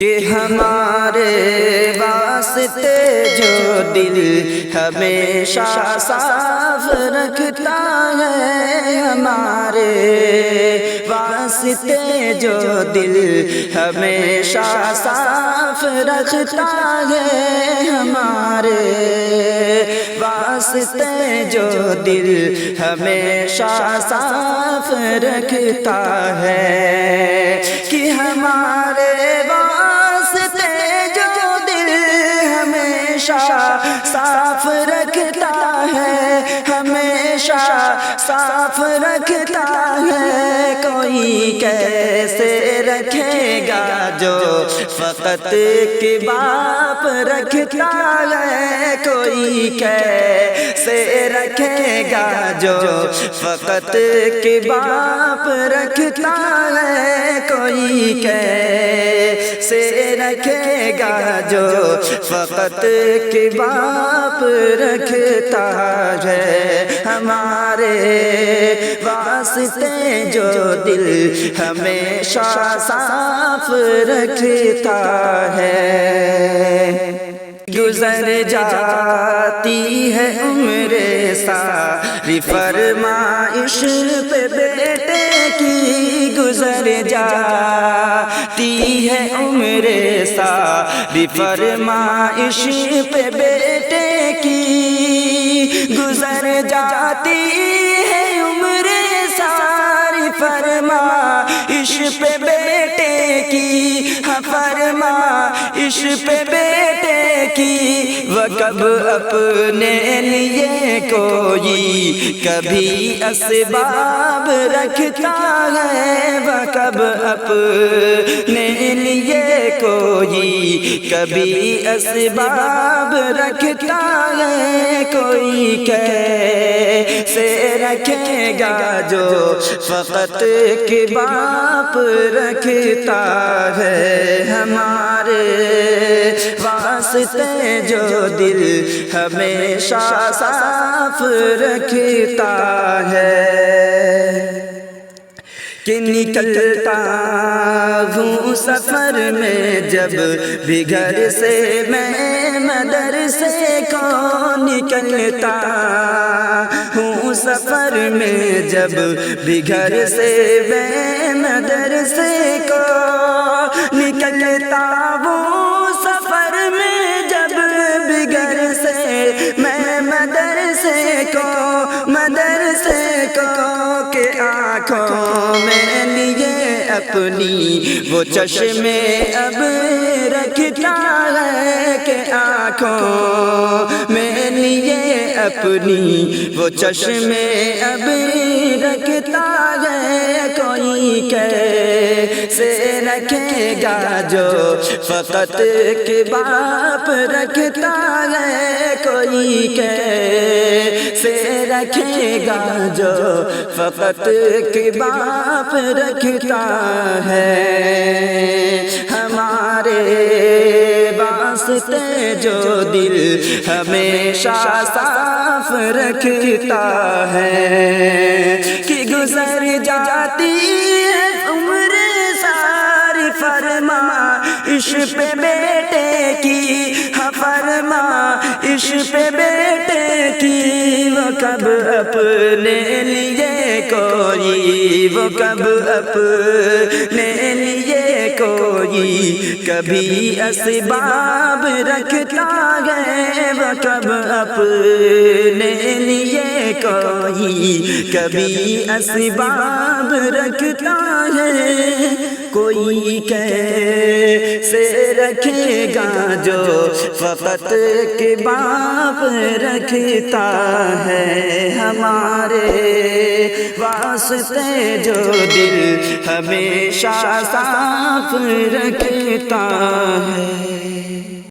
کہ ہمارے واسطے جو دل ہمیشہ صاف رکھتا ہے، ہمارے واسطے جو دل ہمیشہ صاف رکھتا ہے، ہمارے واسطے جو دل ہمیشہ صاف رکھتا ہے، کہ ہمارے صاف رکھتا ہے، ہمیشہ صاف رکھتا ہے۔ کوئی کیسے رکھے گا جو فقط کباب رکھتا ہے، کوئی کیسے رکھے گا جو فقط کباب رکھتا ہے، کوئی کیسے رکھے گا جو فقط کباب رکھتا ہے، ہمارے واسطے جو دل ہمیشہ صاف رکھتا ہے۔ گزر جاتی ہے عمر ساری فرمائش پہ بیٹے کی، گزر جاتی ہے عمر ساری فرمائش پہ بیٹے کی، گزر جاتی ہے عمر ساری فرمائش پہ بیٹے کی، فرمائش پہ بیٹے کی، وہ کب اپنے لیے کوئی کبھی اسباب رکھتا ہے، وہ کب اپنے لیے کوئی کبھی اسباب رکھتا ہے، کوئی کیسے رکھے گا جو فقط کباب رکھتا ہے، ہمارے واسطے جو دل ہمیشہ صاف رکھتا ہے۔ کہ نکلتا ہوں سفر میں جب بھی گھر سے میں مدرسے کو، نکلتا ہوں سفر میں جب بھی گھر سے میں مدرسے کو، نکلتا ہوں سفر میں جب بھی گھر سے میں مدرسے کو، مدرسے کو، کہ آنکھوں میں لیے اپنی وہ چشمے اب رکھتا ہے، کہ آنکھوں میں لیے اپنی وہ چشمے اب رکھتا ہے، کوئی کیسے رکھے گا جو فقط کباب رکھتا ہے، کوئی کیسے رکھے گا جو فقط کباب رکھتا ہے، ہمارے واسطے جو دل ہمیشہ صاف رکھتا ہے، کہ گزر جاتی ہے عمر ساری فرمائش پہ بیٹے کی، فرمائش پہ بیٹے کی، وہ کب اپنے لیے کوئی، وہ کب اپنے لیے کوئی کبھی اسباب رکھتا ہے، وہ کب اپنے لیے کوئی کبھی اسباب رکھتا ہے، کوئی کیسے رکھے گا جو فقط کباب رکھتا ہے، ہمارے واسطے جو دل ہمیشہ صاف رکھتا ہے۔